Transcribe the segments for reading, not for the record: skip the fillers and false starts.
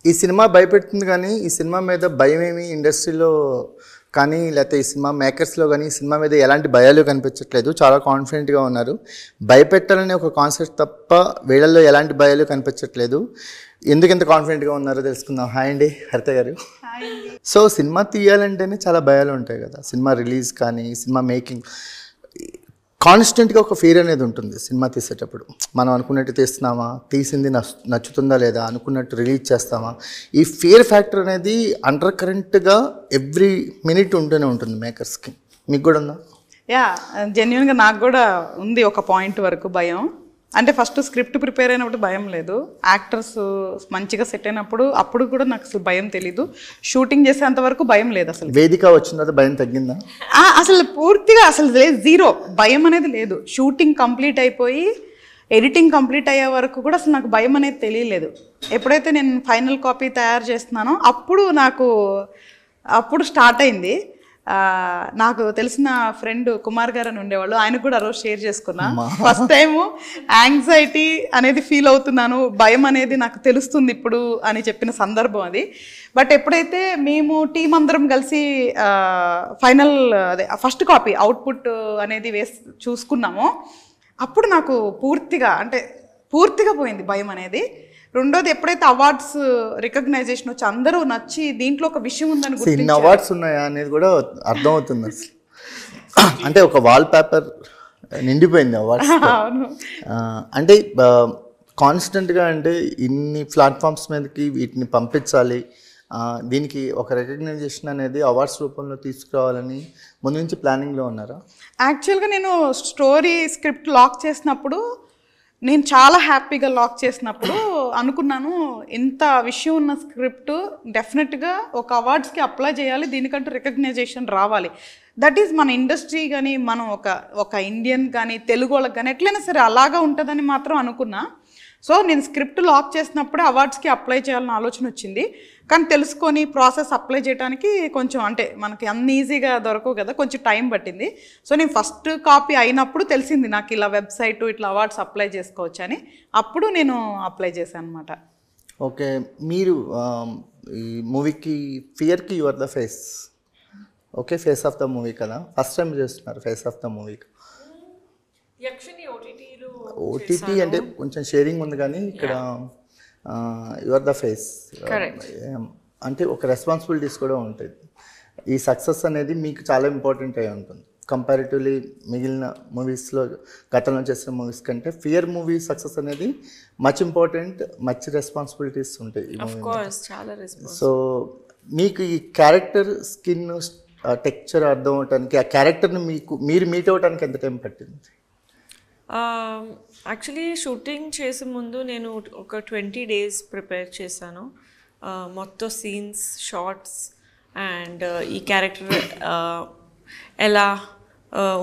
ఈ సినిమా భయపెడుతుంది కానీ ఈ సినిమా మీద భయం ఏమి ఇండస్ట్రీలో కానీ లేకపోతే ఈ సినిమా మేకర్స్లో కానీ ఈ సినిమా మీద ఎలాంటి భయాలు కనిపించట్లేదు, చాలా కాన్ఫిడెంట్గా ఉన్నారు. భయపెట్టాలనే ఒక కాన్సెప్ట్ తప్ప వీళ్ళల్లో ఎలాంటి భయాలు కనిపించట్లేదు. ఎందుకు ఎంత కాన్ఫిడెంట్గా ఉన్నారో తెలుసుకుందాం. హాయ్ అండి హరిత గారు. సో సినిమా తీయాలంటేనే చాలా భయాలు ఉంటాయి కదా, సినిమా రిలీజ్ కానీ సినిమా మేకింగ్ కాన్స్టెంట్గా ఒక ఫియర్ అనేది ఉంటుంది సినిమా తీసేటప్పుడు. మనం అనుకున్నట్టు తీస్తున్నామా, తీసింది నచ్చుతుందా లేదా, అనుకున్నట్టు రిలీజ్ చేస్తామా, ఈ ఫియర్ ఫ్యాక్టర్ అనేది అండర్ కరెంట్గా ఎవ్రీ మినిట్ ఉంటూనే ఉంటుంది మేకర్స్కి. మీకు కూడా ఉందా? యా, జెన్యున్గా నాకు కూడా ఉంది ఒక పాయింట్ వరకు భయం. అంటే ఫస్ట్ స్క్రిప్ట్ ప్రిపేర్ అయినప్పుడు భయం లేదు, యాక్టర్స్ మంచిగా సెట్ అయినప్పుడు అప్పుడు కూడా నాకు అసలు భయం తెలీదు. షూటింగ్ చేసేంత వరకు భయం లేదు. అసలు వేదిక వచ్చిన తర్వాత భయం తగ్గిందా? అసలు పూర్తిగా అసలు లేదు, జీరో భయం అనేది లేదు. షూటింగ్ కంప్లీట్ అయిపోయి ఎడిటింగ్ కంప్లీట్ అయ్యే వరకు కూడా అసలు నాకు భయం అనేది తెలియలేదు. ఎప్పుడైతే నేను ఫైనల్ కాపీ తయారు చేస్తున్నానో అప్పుడు స్టార్ట్ అయింది. నాకు తెలిసిన ఫ్రెండ్ కుమార్ గారు అని ఉండేవాళ్ళు, ఆయన కూడా ఆ రోజు షేర్ చేసుకున్నా. ఫస్ట్ టైము యాంగ్జైటీ అనేది ఫీల్ అవుతున్నాను, భయం అనేది నాకు తెలుస్తుంది ఇప్పుడు అని చెప్పిన సందర్భం అది. బట్ ఎప్పుడైతే మేము టీం అందరం కలిసి ఫైనల్ ఫస్ట్ కాపీ అవుట్పుట్ అనేది చూసుకున్నామో అప్పుడు నాకు పూర్తిగా పోయింది భయం అనేది. రెండోది ఎప్పుడైతే అవార్డ్స్ రికగ్నైజేషన్ వచ్చి అందరూ నచ్చి దీంట్లో ఒక విషయం ఉందని గుర్తించారు. అవార్డ్స్ ఉన్నాయా అనేది కూడా అర్థమవుతుంది అసలు. అంటే ఒక వాల్ పేపర్ నిండిపోయింది అవార్డ్స్. అంటే కాన్స్టెంట్గా అంటే ఇన్ని ప్లాట్ఫామ్స్ మీదకి వీటిని పంపించాలి, దీనికి ఒక రికగ్నైజేషన్ అనేది అవార్డ్స్ రూపంలో తీసుకురావాలని ముందు నుంచి ప్లానింగ్లో ఉన్నారా? యాక్చువల్గా నేను స్టోరీ స్క్రిప్ట్ లాక్ చేసినప్పుడు, నేను చాలా హ్యాపీగా లాక్ చేసినప్పుడు అనుకున్నాను, ఇంత విషయం ఉన్న స్క్రిప్ట్ డెఫినెట్గా ఒక అవార్డ్స్కి అప్లై చేయాలి, దీనికంటూ రికగ్నైజేషన్ రావాలి. దట్ ఈజ్ మన ఇండస్ట్రీ కానీ మనం ఒక ఇండియన్ కానీ తెలుగు వాళ్ళకి కానీ ఎట్లయినా సరే అలాగా ఉంటుందని మాత్రం అనుకున్నా. సో నేను స్క్రిప్ట్ లాక్ చేసినప్పుడే అవార్డ్స్కి అప్లై చేయాలని ఆలోచన వచ్చింది. కానీ తెలుసుకొని ప్రాసెస్ అప్లై చేయడానికి కొంచెం అంటే మనకి అన్ని ఈజీగా దొరకవు కదా, కొంచెం టైం పట్టింది. సో నేను ఫస్ట్ కాపీ అయినప్పుడు తెలిసింది నాకు ఇలా వెబ్సైట్ ఇట్లా అవార్డ్స్ అప్లై చేసుకోవచ్చు అని. అప్పుడు నేను అప్లై చేశాను అనమాట. ఓకే, మీరు ఈ మూవీకి ఫియర్కి your the face. Okay, face of the movie కదా, ఫస్ట్ టైం చేస్తున్నారు ఫేస్ ఆఫ్ ద మూవీకి. ఓటీటీ అంటే కొంచెం షేరింగ్ ఉంది కానీ ఇక్కడ యువర్ ద ఫేస్ అంటే ఒక రెస్పాన్సిబిలిటీస్ కూడా ఉంటుంది. ఈ సక్సెస్ అనేది మీకు చాలా ఇంపార్టెంట్ అయి ఉంటుంది కంపారిటివ్లీ మిగిలిన మూవీస్లో, గతంలో చేసిన మూవీస్ కంటే. ఫియర్ మూవీ సక్సెస్ అనేది మచ్ ఇంపార్టెంట్, మచ్ రెస్పాన్సిబిలిటీస్ ఉంటాయి ఈ మూవీ. సో మీకు ఈ క్యారెక్టర్ స్కిన్ టెక్చర్ అర్థం అవడానికి, ఆ క్యారెక్టర్ని మీరు మీట్ అవ్వడానికి ఎంత టైం పట్టింది? యాక్చువల్లీ షూటింగ్ చేసే ముందు నేను ఒక 20 days ప్రిపేర్ చేశాను. మొత్తం సీన్స్, షార్ట్స్ అండ్ ఈ క్యారెక్టర్ ఎలా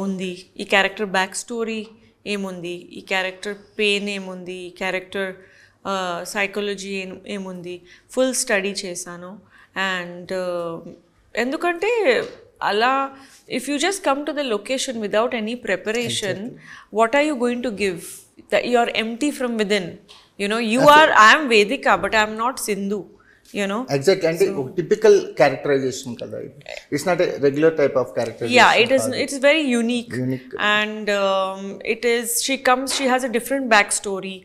ఉంది, ఈ క్యారెక్టర్ బ్యాక్ స్టోరీ ఏముంది, ఈ క్యారెక్టర్ పెయిన్ ఏముంది, ఈ క్యారెక్టర్ సైకాలజీ ఏముంది, ఫుల్ స్టడీ చేశాను. అండ్ ఎందుకంటే అలా if you just come to the location without any preparation, exactly. What are you going to give? You're empty from within. You know, I am Vedika, but I am not Sindhu. You know, exactly. And so, typical characterization kada, it's not a regular type of characterization. Yeah, it's very unique. And she has a different backstory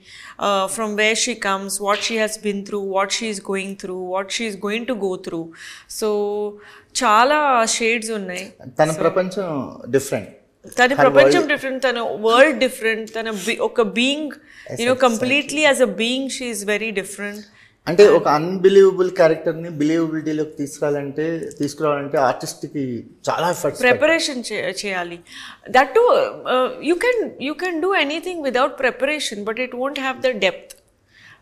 from where she comes, what she has been through, what she is going through, what she is going to go through. So చాలా shades ఉన్నాయి. తన ప్రపంచం different, తన world different, తన ఒక being completely as a being she is very different. అంటే ఒక unbelievable క్యారెక్టర్ని బిలీవబిలిటీలోకి తీసుకురావాలంటే ఆర్టిస్ట్కి చాలా ఎఫర్ట్స్, ప్రిపరేషన్ చేయాలి. That to you can do anything without preparation, but it won't have the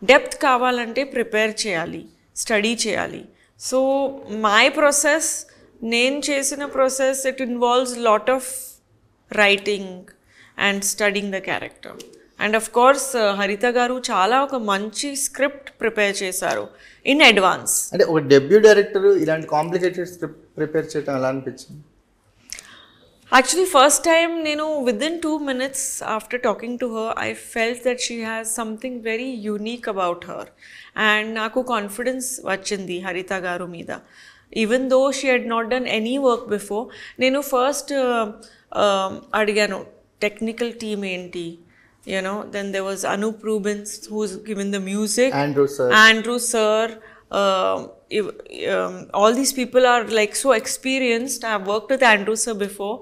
depth కావాలంటే ప్రిపేర్ చేయాలి, స్టడీ చేయాలి. సో మై ప్రాసెస్, నేను చేసిన process, it involves lot of writing and studying the character. And of course హరిత గారు చాలా ఒక మంచి స్క్రిప్ట్ ప్రిపేర్ చేశారు ఇన్ అడ్వాన్స్. అంటే ఒక డెబ్యూ డైరెక్టర్ ఇలాంటి కాంప్లికేటెడ్ స్క్రిప్ట్ ప్రిపేర్ చేయడం ఎలా అనిపించింది? Actually, first time, within 2 minutes after talking to her, I felt that she has something very unique about her. And naku confidence vachindi Harita garu meeda. Even though she had not done any work before, nenu first adiganu technical team enti. Then there was Anup Rubens, who's given the music. Andrew sir. All these people are like so experienced. I have worked with Andrew sir before.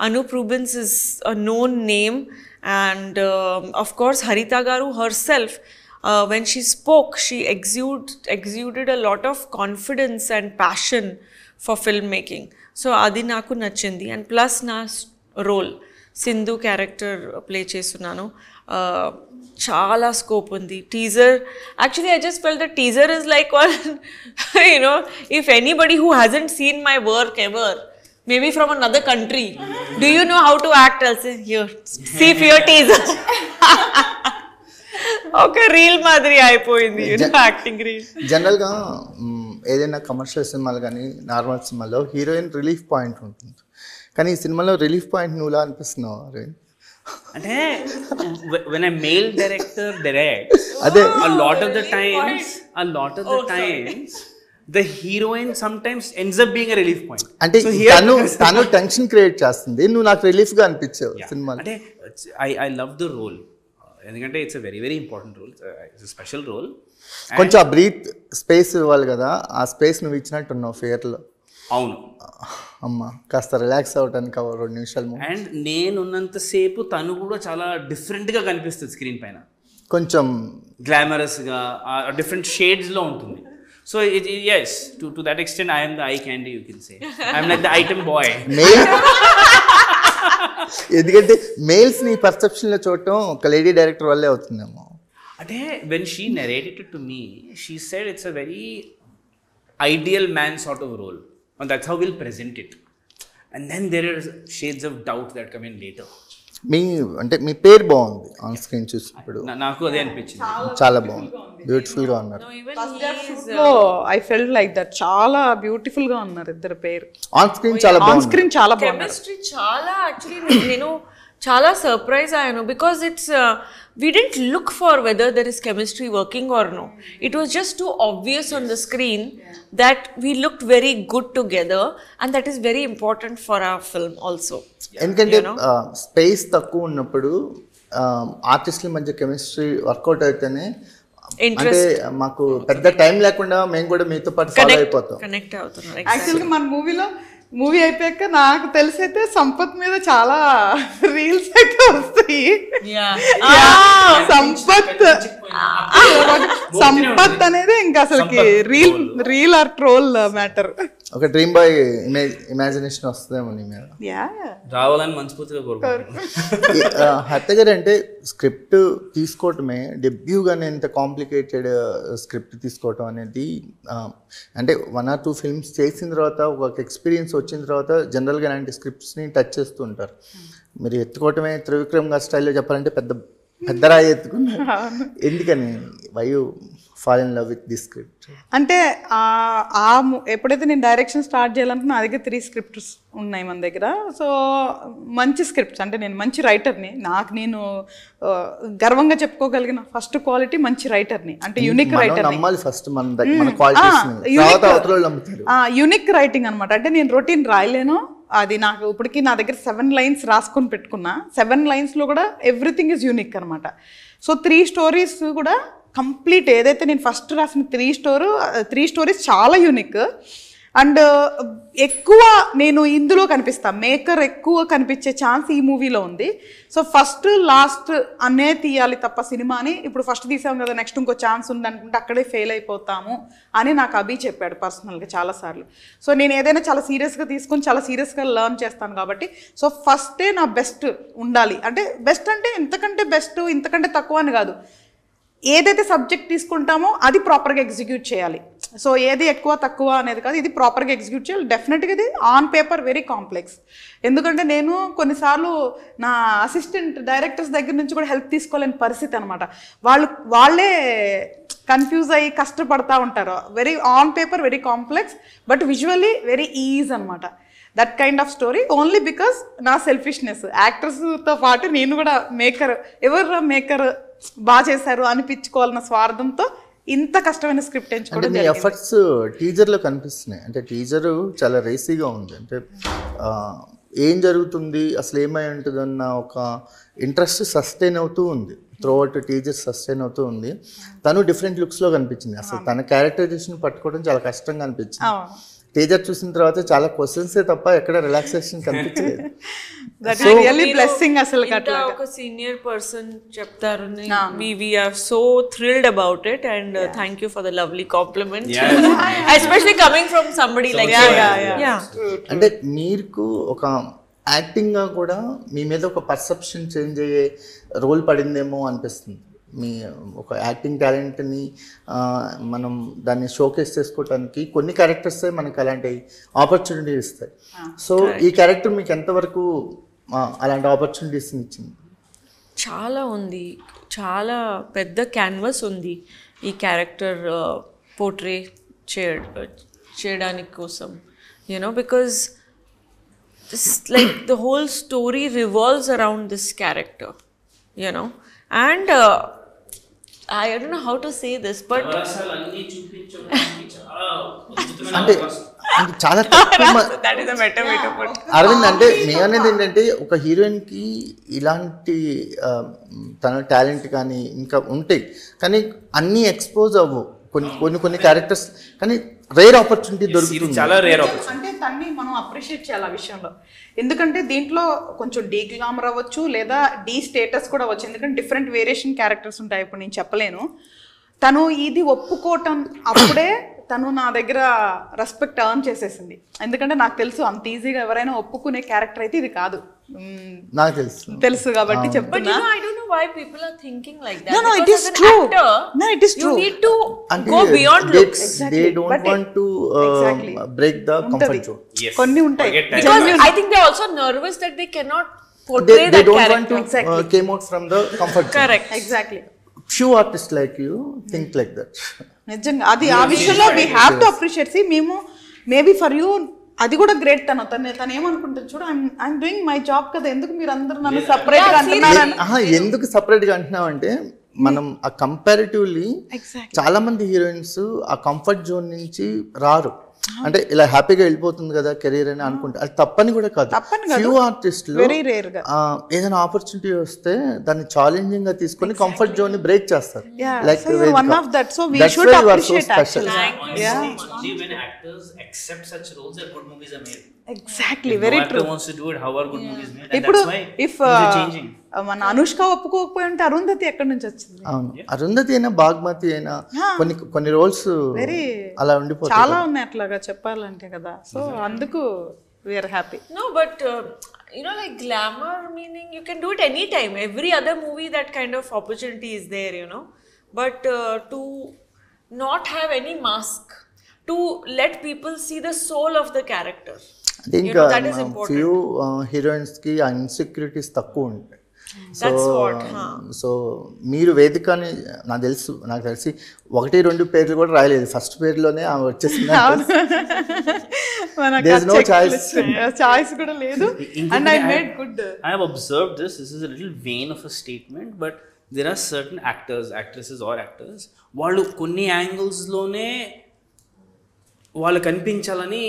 Anup Rubens is a known name, and of course Harita garu herself, when she spoke, she exuded a lot of confidence and passion for filmmaking. So adi naku nachindi, and plus na role Sindhu character play chestunnanu. Chala scope undi. Teaser, actually I just felt that teaser is like one, if anybody who hasn't seen my work ever, maybe from another country, do you know how to act? I'll say, here, see for your teaser. Okay, reel madri అయిపోయింది, acting reel. జనరల్గా ఏదైనా commercial సినిమాలు కానీ normal సినిమాలో heroine relief point ఉంటుంది, కానీ ఈ సినిమాలో రిలీఫ్ పాయింట్ నువ్వులా అనిపిస్తున్నావు అరవింద్? అంటే when a male director directs, a lot of the times the heroine sometimes ends up being a relief point. అంటే తను టెన్షన్ క్రియేట్ చేస్తుంది, నువ్వు నాకు రిలీఫ్ గా అనిపించావు సినిమాలో. అంటే I love the role, ఎందుకంటే it's a very very important role, it's a special role. కొంచెం ఆ బ్రీత్ స్పేస్ ఇవ్వాలి కదా, ఆ స్పేస్ నువ్వు ఇచ్చినట్టున్నావు ఫియర్లో. అవును అమ్మా, కాస్త రిలాక్స్ అవడానికి 2 నిమిషాలు. అండ్ నేనున్నంతసేపు తను కూడా చాలా డిఫరెంట్గా కనిపిస్తుంది స్క్రీన్ పైన, కొంచెం గ్లామరస్గా డిఫరెంట్ షేడ్స్లో ఉంటుంది. So yes, to that extent I am the eye candy, you can say. I am like the item boy. ఎందుకంటే మేల్స్ నీ పర్సెప్షన్లో చూడటం ఒక లేడీ డైరెక్టర్ వల్లే అవుతుందేమో. అంటే when she narrated it to me, she said it's a very ideal man sort of role, and that's how we'll present it. And then there are shades of doubt that come in later. మీ పేరు బాగుంది on screen చూసినప్పుడు, నాకు అదే అనిపించింది. చాలా బాగుంది, beautiful గా ఉన్నారు. ఐ ఫెల్ట్ లైక్ దట్, చాలా బ్యూటిఫుల్ గా ఉన్నారు ఇద్దరు పేరు ఆన్ స్క్రీన్. చాలా బాగుంది, ఆన్ స్క్రీన్ చాలా బాగుంది. కెమిస్ట్రీ చాలా, యాక్చువల్లీ నేను చాలా సర్ప్రైజ్ అయ్యాను, because it's we didn't look for whether there is chemistry working or no. It was just too obvious on the screen that we looked very good together, and that is very important for our film also. ఎందుకంటే space తక్కువ ఉన్నప్పుడు ఆర్టిస్టుల మధ్య chemistry work out అయితేనే, అంటే మాకు పెద్ద time లేకుండా మేము కూడా మీతో పాటు ఫాలో అయిపోతాం, కనెక్ట్ అవుతున్నాం. యాక్చువల్గా మన మూవీ అయిపోయాక నాకు తెలిసి అయితే సంపత్ మీద చాలా రీల్స్ అయితే వస్తాయి. సంపత్ అనేది ఇంకా అసలుకి రీల్ ఆర్ ట్రోల్ మ్యాటర్. ఒక డ్రీమ్ బాయ్ ఇమాజినేషన్ వస్తుందేమో నీ మీద, రావాలని మనస్ఫూర్తిగా కోరుకుంటున్నాను. హర్త గారు, అంటే స్క్రిప్ట్ తీసుకోవటమే డెబ్యూగానే ఇంత కాంప్లికేటెడ్ స్క్రిప్ట్ తీసుకోవటం అనేది, అంటే 1 or 2 ఫిల్మ్స్ చేసిన తర్వాత ఒక ఎక్స్పీరియన్స్ వచ్చిన తర్వాత జనరల్గా ఇలాంటి స్క్రిప్ట్స్ని టచ్ చేస్తూ ఉంటారు. మీరు ఎత్తుకోవటమే త్రివిక్రమ్ గారి స్టైల్లో చెప్పాలంటే పెద్ద రాయి ఎత్తుకున్నారు. ఎందుకని why you fall in love with this script? అంటే ఎప్పుడైతే నేను డైరెక్షన్ స్టార్ట్ చేయాలనుకున్నా, నా దగ్గర 3 స్క్రిప్ట్స్ ఉన్నాయి మన దగ్గర. సో మంచి స్క్రిప్ట్స్, అంటే నేను మంచి రైటర్ని, నేను గర్వంగా చెప్పుకోగలిగిన ఫస్ట్ క్వాలిటీ మంచి రైటర్ని, అంటే యూనిక్ రైటర్. యూనిక్ రైటింగ్ అనమాట. అంటే నేను రొటీన్ రాయలేను, అది నాకు ఇప్పటికీ నా దగ్గర 7 lines రాసుకొని పెట్టుకున్నా. 7 linesలో కూడా ఎవ్రీథింగ్ ఈజ్ యూనిక్ అనమాట. సో 3 stories కూడా కంప్లీట్, ఏదైతే నేను ఫస్ట్ రాసిన 3 stories చాలా యూనిక్. అండ్ ఎక్కువ నేను ఇందులో కనిపిస్తా, మేకర్ ఎక్కువ కనిపించే ఛాన్స్ ఈ మూవీలో ఉంది. సో ఫస్ట్ లాస్ట్ అనే తీయాలి తప్ప సినిమాని, ఇప్పుడు ఫస్ట్ తీసాం కదా నెక్స్ట్ ఇంకో ఛాన్స్ ఉంది అనుకుంటే అక్కడే ఫెయిల్ అయిపోతాము అని నాకు అభి చెప్పాడు పర్సనల్గా చాలాసార్లు. సో నేను ఏదైనా చాలా సీరియస్గా తీసుకొని చాలా సీరియస్గా లర్న్ చేస్తాను కాబట్టి, సో ఫస్టే నా బెస్ట్ ఉండాలి. అంటే బెస్ట్ అంటే ఇంతకంటే బెస్ట్ ఇంతకంటే తక్కువ అని కాదు, ఏదైతే సబ్జెక్ట్ తీసుకుంటామో అది ప్రాపర్గా ఎగ్జిక్యూట్ చేయాలి. సో ఏది ఎక్కువ తక్కువ అనేది కాదు, ఇది ప్రాపర్గా ఎగ్జిక్యూట్ చేయాలి. డెఫినెట్గా ఇది ఆన్ పేపర్ వెరీ కాంప్లెక్స్. ఎందుకంటే నేను కొన్నిసార్లు నా అసిస్టెంట్ డైరెక్టర్స్ దగ్గర నుంచి కూడా హెల్ప్ తీసుకోలేని పరిస్థితి అనమాట. వాళ్ళే కన్ఫ్యూజ్ అయ్యి కష్టపడతా ఉంటారు. Very on paper very complex, but visually very easy అనమాట. That kind of story only because నా సెల్ఫిష్నెస్. యాక్టర్స్తో పాటు నేను కూడా ఎవరు మేకర్ బాగా చేశారు అనిపించుకోవాలన్న స్వార్థంతో ఇంత కష్టమైన స్క్రిప్ట్ అంటే ఎంచుకోవడం మీ జరిగింది. ఎఫర్ట్స్ టీజర్లో కనిపిస్తున్నాయి. అంటే టీజరు చాలా రేసీగా ఉంది. అంటే ఏం జరుగుతుంది అసలు ఏమై ఉంటుంది అన్న ఒక ఇంట్రెస్ట్ సస్టైన్ అవుతూ ఉంది. త్రూ అవుట్ టీజర్ సస్టైన్ అవుతూ ఉంది. తను డిఫరెంట్ లుక్స్లో కనిపించింది. అసలు తన క్యారెక్టరైజేషన్ పట్టుకోవడం చాలా కష్టంగా అనిపించింది. టీజర్ చూసిన తర్వాత చాలా క్వశ్చన్సే తప్ప ఎక్కడ రిలాక్సేషన్ కనిపించలేదు. దట్ ఈస్ రియల్లీ బ్లెస్సింగ్ అసలు. ఒక సీనియర్ పర్సన్ చెప్తారు, we are so thrilled about it and thank you for the lovely compliment. Especially coming from somebody like yeah. అంటే మీకు ఒక యాక్టింగ్గా కూడా మీ మీద ఒక పర్సెప్షన్ చేంజ్ అయ్యే రోల్ పడిందేమో అనిపిస్తుంది. మీ ఒక యాక్టింగ్ టాలెంట్ని మనం దాన్ని షోకేస్ చేసుకోవటానికి కొన్ని క్యారెక్టర్సే మనకు అలాంటి ఆపర్చునిటీ ఇస్తాయి. సో ఈ క్యారెక్టర్ మీకు ఎంతవరకు అలాంటి ఆపర్చునిటీస్ని ఇచ్చింది? చాలా ఉంది, చాలా పెద్ద క్యాన్వస్ ఉంది ఈ క్యారెక్టర్ పోర్ట్రే చేయడానికి కోసం, you know, because this like the whole story revolves around this character, you know, and I don't know how to say this, but అంటే చాలా తక్కువ that is a metaphor. Arvind, అంటే నేను అనేది ఏంటంటే ఒక హీరోయిన్కి ఇలాంటి తన టాలెంట్ కానీ ఇంకా ఉంటాయి, కానీ అన్నీ ఎక్స్పోజ్ అవ్వవు. కొన్ని క్యారెక్టర్స్ కానీ రేర్ ఆపర్చునిటీ దొరుకుతుంది. చాలా రేర్ ఆపర్చునిటీ. అంటే తన్ని మనం అప్రిషియేట్ చేయాలి ఆ విషయంలో. ఎందుకంటే దీంట్లో కొంచెం డీ గ్లామర్ అవ్వచ్చు లేదా డీ స్టేటస్ కూడా అవ్వచ్చు. ఎందుకంటే డిఫరెంట్ వేరియేషన్ క్యారెక్టర్స్ ఉంటాయి. ఇప్పుడు నేను చెప్పలేను. తను ఇది ఒప్పుకోవటం అప్పుడే తను నా దగ్గర రెస్పెక్ట్ ఎర్న్ చేసేసింది. ఎందుకంటే నాకు తెలుసు అంత ఈజీగా ఎవరైనా ఒప్పుకునే క్యారెక్టర్ అయితే ఇది కాదు. నాకు తెలుసు కాబట్టి చెప్తున్నా. But I don't know why people are thinking like that. No, it is as an true. actor, No, it is true. You need to go beyond looks. They don't want to break the comfort zone. కొన్ని ఉంటాయి. Because I think they're also nervous that they cannot portray They that don't character. want to came out from the comfort zone. Correct. Exactly. Few artists like you think like that. నిజంగా అది ఆ విషయంలో we have to appreciate. మేము maybe for you అది కూడా great. తను ఏమనుకుంటుంది చూడు, ఐఎమ్ డూయింగ్ మై జాబ్ కదా, ఎందుకు మీరు అందరూ నన్ను సపరేట్ గా అంటున్నారని. ఎందుకు సపరేట్ గా అంటున్నావు అంటే మనం ఆ కంపారిటివ్లీ చాలా మంది హీరోయిన్స్ ఆ కంఫర్ట్ జోన్ నుంచి రారు. అంటే ఇలా హ్యాపీగా వెళ్ళిపోతుంది కదా కెరీర్ అని అనుకుంటే అది తప్పని కూడా కాదు. ఫ్యూ ఆర్టిస్టులు ఏదైనా ఆపర్చునిటీ వస్తే దాన్ని ఛాలెంజింగ్ గా తీసుకొని కంఫర్ట్ జోన్ ని బ్రేక్ చేస్తారు. Like one of that. So we should appreciate actually. Only when actors accept such roles that good movies are made. Exactly, very true. Wants to do it, how are good movies made? And ఇప్పుడు that's why if things are changing. మన అనుష్క ఒప్పుకోకపోయి ఉంటే అరుంధతి ఎక్కడి నుంచి వచ్చింది? అవును, అరుంధతి అయినా బాగ్మతి అయినా కొన్ని రోల్స్ అలా ఉండిపోతాయి. చాలా ఉన్నాయి అట్లాగా చెప్పాలంటే కదా. సో అందుకు we're happy. No, but you know, like glamour meaning you can do it anytime. Every other movie that kind of opportunity is there, you know. But to not have any mask, to let people see the soul of the character. I think few heroines కి ఆ insecurities తక్కువ ఉంటాయి. So మీరు వేదికని నాకు తెలిసి 1-2 పేర్లు కూడా రాయలేదు. ఫస్ట్ పేరులోనే ఆమె వచ్చేసింది. చాయిస్ కూడా లేదు. And I made good. I have observed this is a little vain of a statement, but there are certain actresses or actors వాళ్ళు కొన్ని యాంగిల్స్ లోనే వాళ్ళు కనిపించాలని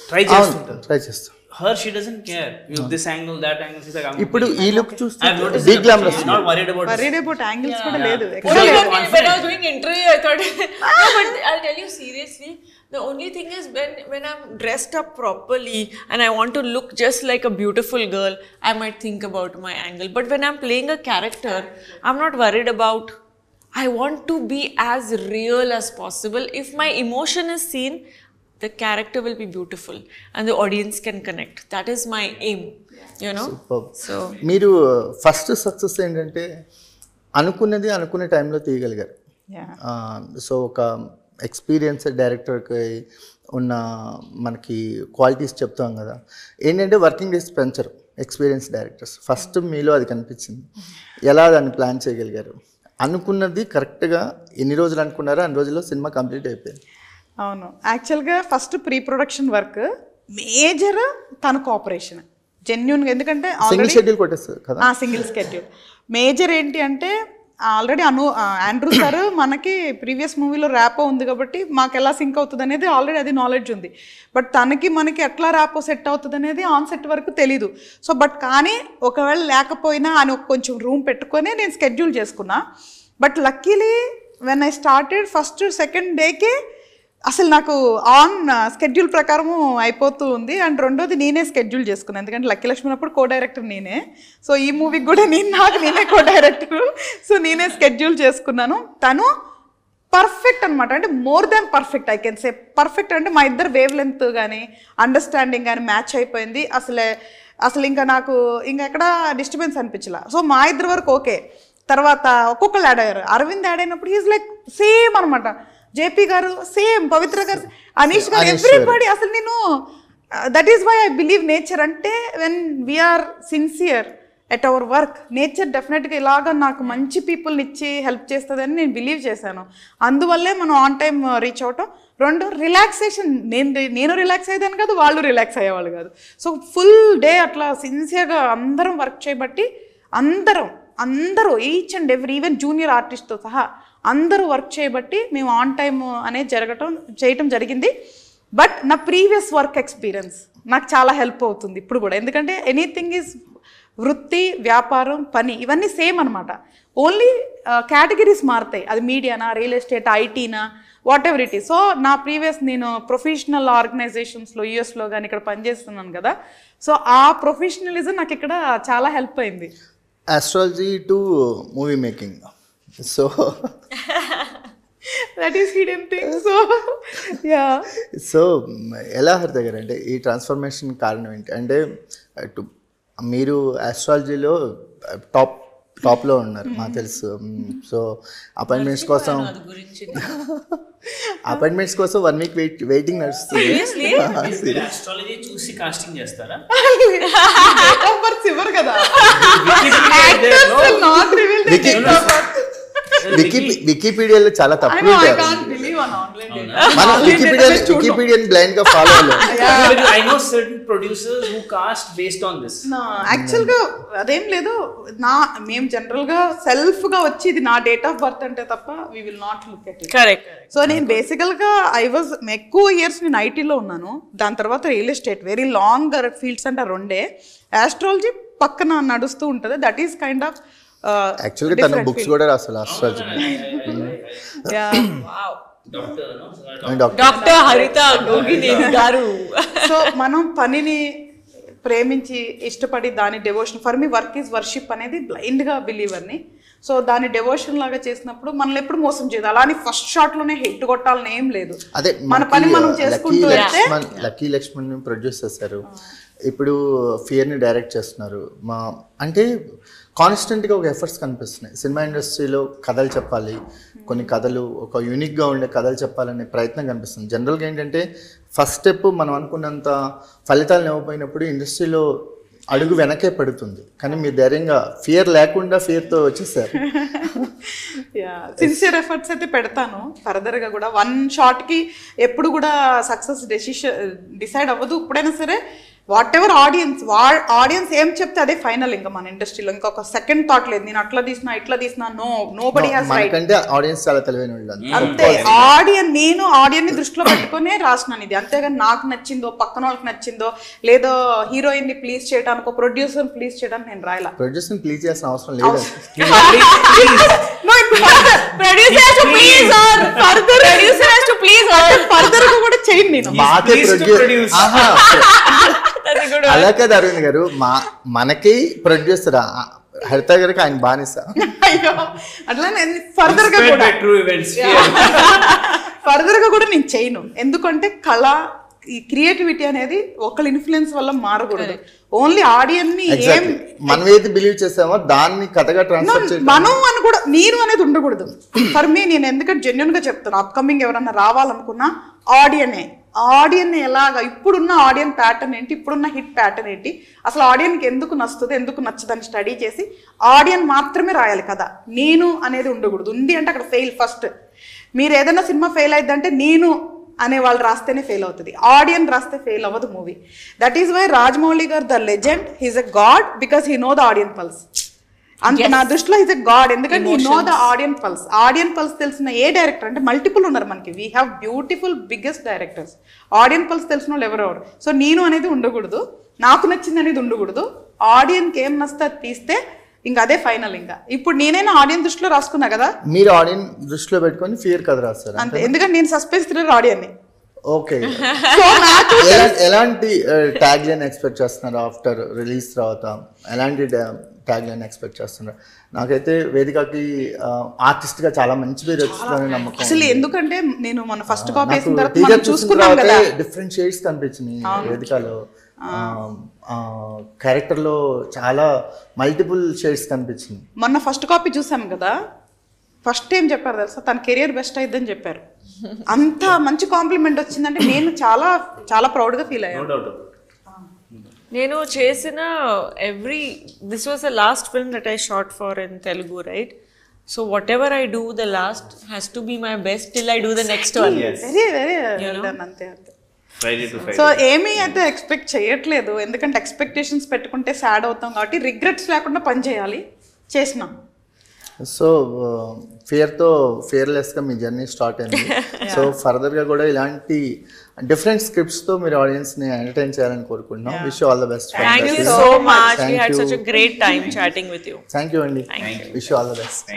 ట్రై చేస్తారు. Her, she doesn't care. You this angle, that angle. She's like, ఇప్పుడు ఈ look చూస్తే I've noticed that she's not worried about angles కూడా లేదు. When I was doing interview, I thought, no, but I'll tell you seriously, the only thing is when I'm dressed up properly and I want to look just like a beautiful girl, I might think about my angle. But when I'm playing a character, I'm not worried about. I want to be as real as possible. If my emotion is seen, the character will be beautiful and the audience can connect. That is my aim, you know. So మీరు first success ఏంటంటే అనుకునే టైంలో తీయగలిగారు. So ఒక experience డైరెక్టర్కి ఉన్న మనకి qualities చెప్తాం కదా, ఏంటంటే వర్కింగ్ డేస్ పెంచరు ఎక్స్పీరియన్స్ డైరెక్టర్స్. ఫస్ట్ మీలో అది కనిపించింది. ఎలా దాన్ని ప్లాన్ చేయగలిగారు? అనుకున్నది కరెక్ట్గా ఎన్ని రోజులు అనుకున్నారో అన్ని రోజుల్లో సినిమా కంప్లీట్ అయిపోయింది. అవును, యాక్చువల్గా first pre production work major తన కోఆపరేషన్ జెన్యున్గా, ఎందుకంటే సింగిల్ షెడ్యూల్ కొట్టేస్తారు కదా. Single schedule. మేజర్ ఏంటి అంటే ఆల్రెడీ ఆండ్రూ సార్ మనకి ప్రీవియస్ మూవీలో ర్యాపో ఉంది కాబట్టి మాకు ఎలా సింక్ అవుతుంది అనేది ఆల్రెడీ అది నాలెడ్జ్ ఉంది. బట్ తనకి మనకి ఎట్లా ర్యాపో సెట్ అవుతుంది అనేది ఆన్ సెట్ వరకు తెలీదు. సో బట్ కానీ ఒకవేళ లేకపోయినా అని కొంచెం రూమ్ పెట్టుకొని నేను స్కెడ్యూల్ చేసుకున్నా. But luckily when I started first second decay అసలు నాకు ఆన్ స్కెడ్యూల్ ప్రకారము అయిపోతూ ఉంది. అండ్ రెండోది నేనే స్కెడ్యూల్ చేసుకున్నాను, ఎందుకంటే లక్కీ లక్ష్మణ్ అప్పుడు కో డైరెక్టర్ నేనే. సో ఈ మూవీకి కూడా నేనే కో డైరెక్టర్. సో నేనే స్కెడ్యూల్ చేసుకున్నాను. తను పర్ఫెక్ట్ అనమాట, అంటే more than perfect. I can say perfect. అంటే మా ఇద్దరు వేవ్ లెంత్ కానీ అండర్స్టాండింగ్ కానీ మ్యాచ్ అయిపోయింది. అసలు ఇంకా నాకు ఇంకా ఎక్కడ డిస్టర్బెన్స్ అనిపించలే. సో మా ఇద్దరు వరకు ఓకే. తర్వాత ఒక్కొక్కరు యాడ్ అయ్యారు. అరవింద్ యాడ్ అయినప్పుడు ఈజ్ లైక్ సేమ్ అనమాట. JP garu same, Pavithra garu, Anish garu, everybody. అసలు నేను that is why I believe nature అంటే when we're sincere at our work, nature డెఫినెట్గా ఇలాగ నాకు మంచి పీపుల్ని ఇచ్చి హెల్ప్ చేస్తుందని నేను బిలీవ్ చేశాను. అందువల్లే మనం ఆన్ టైం రీచ్ అవటం. రెండు, రిలాక్సేషన్. నేను రిలాక్స్ అయ్యేదాన్ని కాదు, వాళ్ళు రిలాక్స్ అయ్యేవాళ్ళు కాదు. సో ఫుల్ డే అట్లా సిన్సియర్గా అందరం వర్క్ చేయబట్టి అందరూ each and every, even junior ఆర్టిస్ట్తో సహా అందరూ వర్క్ చేయబట్టి మేము ఆన్ టైమ్ అనేది చేయటం జరిగింది. బట్ నా ప్రీవియస్ వర్క్ ఎక్స్పీరియన్స్ నాకు చాలా హెల్ప్ అవుతుంది ఇప్పుడు కూడా. ఎందుకంటే ఎనీథింగ్ ఈజ్ వృత్తి, వ్యాపారం, పని ఇవన్నీ సేమ్ అనమాట. ఓన్లీ కేటగిరీస్ మారుతాయి. అది మీడియానా, రియల్ ఎస్టేట్, ఐటీనా, whatever it is. So నా ప్రీవియస్ నేను ప్రొఫెషనల్ ఆర్గనైజేషన్స్లో యూఎస్లో కానీ ఇక్కడ పనిచేస్తున్నాను కదా. సో ఆ ప్రొఫెషనలిజం నాకు ఇక్కడ చాలా హెల్ప్ అయింది. Astrology to movie making. So that is hidden thing. So yeah. So ఎలా హరిత గారు అంటే ఈ ట్రాన్స్ఫర్మేషన్ కారణం ఏంటి అంటే మీరు ఆస్ట్రాలజీలో టాప్లో ఉన్నారు మాకు తెలుసు. సో అపాయింట్మెంట్స్ కోసం 1 week వెయిటింగ్ నడుస్తుంది. ఆస్ట్రాలజీ చూసి కాస్టింగ్ చేస్తారా? ఇవ్వరు కదా. వికీపీడియాలో చాలా తప్పులు ఉంటాయి. మనం వికీపీడియాని బ్లైండ్ గా ఫాలో అవ్వలేదు. I know certain producers who cast based on this. Actual గా అదేం లేదు. మేము జనరల్ గా సెల్ఫ్ గా వచ్చి ఇది నా డేట్ ఆఫ్ బర్త్ అంటే తప్ప we will not look at it. Correct. So నేను బేసికల్ గా ఎక్కువ ఇయర్స్ నేను ఐటీలో ఉన్నాను. దాని తర్వాత real estate, very long fields అంటే రెండే. ఆస్ట్రాలజీ పక్కన నడుస్తూ ఉంటుంది. దట్ ఈస్ కైండ్ ఆఫ్ యాక్చువల్గా తన బుక్స్ కూడా రాస్తారు ఆస్ట్రాలజీ. డాక్టర్ హరిత గోగినేని గారు. సో మనం పనిని ప్రేమించి ఇష్టపడి దాని devotion, for me work is worship అనేది బ్లైండ్గా బిలీవర్ని. సో దాని డెవోషన్ లాగా చేసినప్పుడు మనల్ని ఎప్పుడు మోసం చేయదు. అలానే ఫస్ట్ షాట్ లోనే హిట్ కొట్టాలని ఏం లేదు. అదే మన పని మనం చేసుకుంటూ వెళ్తే. లక్కీ లక్ష్మణ్ ప్రొడ్యూస్ చేశారు, ఇప్పుడు ఫియర్ని డైరెక్ట్ చేస్తున్నారు. అంటే కాన్స్టెంట్గా ఒక ఎఫర్ట్స్ కనిపిస్తున్నాయి. సినిమా ఇండస్ట్రీలో కథలు చెప్పాలి, కొన్ని కథలు ఒక యూనిక్గా ఉండే కథలు చెప్పాలనే ప్రయత్నం కనిపిస్తుంది. జనరల్గా ఏంటంటే ఫస్ట్ స్టెప్ మనం అనుకున్నంత ఫలితాలు ఇవ్వకపోయినప్పుడు ఇండస్ట్రీలో అడుగు వెనకే పడుతుంది. కానీ మీరు ధైర్యంగా ఫియర్ లేకుండా ఫియర్తో వచ్చేసారు. సిన్సియర్ ఎఫర్ట్స్ అయితే పెడతాను ఫర్దర్గా కూడా. 1 షాట్కి ఎప్పుడు కూడా సక్సెస్ డిసైడ్ అవ్వదు. ఇప్పుడైనా సరే వాట్ ఎవర్ ఆడియన్స్ ఏం చెప్తే అదే ఫైనల్. ఇంకా మన ఇండస్ట్రీలో ఇంకొక సెకండ్ థాట్ లేదు. నేను అట్లా తీసినా ఇట్లా తీసినా నోబడీ హాస్ రైట్. ఆడియన్స్ చాలా తెలివైన వాళ్ళు అంతే. నేను ఆడియన్ ని దృష్టిలో పెట్టుకునే రాసినాను ఇది. అంతేగాని నాకు నచ్చిందో పక్కన వాళ్ళకి నచ్చిందో లేదో హీరోయిన్ ని ప్లీజ్ చేయడానికి ప్రొడ్యూసర్ ప్లీజ్ చేయడానికి నేను రాయలా. ప్రొడ్యూసర్ ప్లీజ్ చేయాల్సిన అవసరం లేదు. ఫర్దర్ కూడా చేయండి నేను. అలా కదా అరవింద్ గారు, మనకి ప్రొడ్యూసర్ హరిత గారికి ఆయన బానిస. అట్లానే ఫర్దర్ గా కూడా నేను చేయను. ఎందుకంటే కళ, ఈ క్రియేటివిటీ అనేది ఒకళ్ళ ఇన్ఫ్లుయెన్స్ వల్ల మారకూడదు. ఓన్లీ ఆడియన్స్ ని మనం ఏది బిలీవ్ చేసామో దాన్ని కథగా ట్రాన్స్ఫర్ చేయాలి. మనం అని కూడా నేను అనేది ఉండకూడదు. ఫర్ మీ నేను ఎందుకంటే జెన్యున్ గా చెప్తాను, అప్కమింగ్ ఎవరన్నా రావాలనుకున్నా ఆడియన్ ఎలాగా, ఇప్పుడున్న ఆడియన్ ప్యాటర్న్ ఏంటి, ఇప్పుడున్న హిట్ ప్యాటర్న్ ఏంటి, అసలు ఆడియన్కి ఎందుకు నచ్చుతుంది ఎందుకు నచ్చదని స్టడీ చేసి ఆడియన్ మాత్రమే రాయాలి కదా. నేను అనేది ఉండకూడదు. ఉంది అంటే అక్కడ ఫెయిల్. ఫస్ట్ మీరు ఏదైనా సినిమా ఫెయిల్ అయిద్దంటే నేను అనే వాళ్ళు రాస్తేనే ఫెయిల్ అవుతుంది, ఆడియన్ రాస్తే ఫెయిల్ అవ్వదు movie. That is why Rajamouli garu the legend, he's a god because he know the audience pulse. అంత నా దృష్టిలో ఈజ్ ఎ గాడ్, ఎందుకంటే he know the audience pulse. Audience pulse తెలిసిన ఏ డైరెక్టర్ అంటే మల్టిపుల్ ఉన్నారు మనకి, we have beautiful biggest directors, audience pulse తెలిసిన వాళ్ళు ఎవరెవరు. సో నేను అనేది ఉండకూడదు, నాకు నచ్చింది అనేది ఉండకూడదు, ఆడియన్కి ఏం నస్తే అది తీస్తే ఇంకా అదే ఫైనల్. ఇంకా ఇప్పుడు నేనైనా ఆడియన్ దృష్టిలో రాసుకున్నా కదా, మీరు ఆడియన్ దృష్టిలో పెట్టుకొని ఫియర్ కథ రాస్తారు అంతే. ఎందుకంటే నేను సస్పెన్స్ థ్రిల్లర్ ఆడియన్ని. ఓకే. ఎలాంటి ట్యాగ్ లైన్ ఎక్స్పెక్ట్ చేస్తున్నారు ఆఫ్టర్ రిలీజ్ తర్వాత? ఎలాంటి ట్యాగ్ లైన్ ఎక్స్పెక్ట్ చేస్తున్నారు? నాకైతే వేదికకి ఆర్టిస్ట్ గా చాలా మంచి పేరు వచ్చిందని నమ్మకం. అసలు ఎందుకంటే నేను మన ఫస్ట్ కాపీ వేసిన తర్వాత మనం చూసుకున్నాం కదా, డిఫరెంట్ షేడ్స్ కనిపించినాయి వేదికలో, క్యారెక్టర్ లో చాలా మల్టిపుల్ షేడ్స్ కనిపించింది. మొన్న ఫస్ట్ కాపీ చూసాం కదా, ఫస్ట్ ఏం చెప్పారు తెలుసా, తన కెరియర్ బెస్ట్ అయిద్దని చెప్పారు. అంత మంచి కాంప్లిమెంట్ వచ్చిందంటే నేను చాలా చాలా ప్రౌడ్గా ఫీల్ అయ్యాను. నేను చేసిన this was the last film that I shot for in Telugu, right? So whatever I do the last has to be my best till I do the next one. Very very అంతే అంతే. So ఏమీ అయితే expect చేయట్లేదు, ఎందుకంటే expectations పెట్టుకుంటే sad అవుతాం కాబట్టి regrets లేకుండా పని చేయాలి, చేసినాం. సో ఫియర్లెస్గా మీ జర్నీ స్టార్ట్ అయింది. సో ఫర్దర్గా కూడా ఇలాంటి డిఫరెంట్ స్క్రిప్ట్స్తో మీరు ఆడియన్స్ని ఎంటర్టైన్ చేయాలని కోరుకుంటున్నాం. Wish you all the best. Thank you so much. We had such a great time chatting with you. Thank you అండి. Wish you all the best.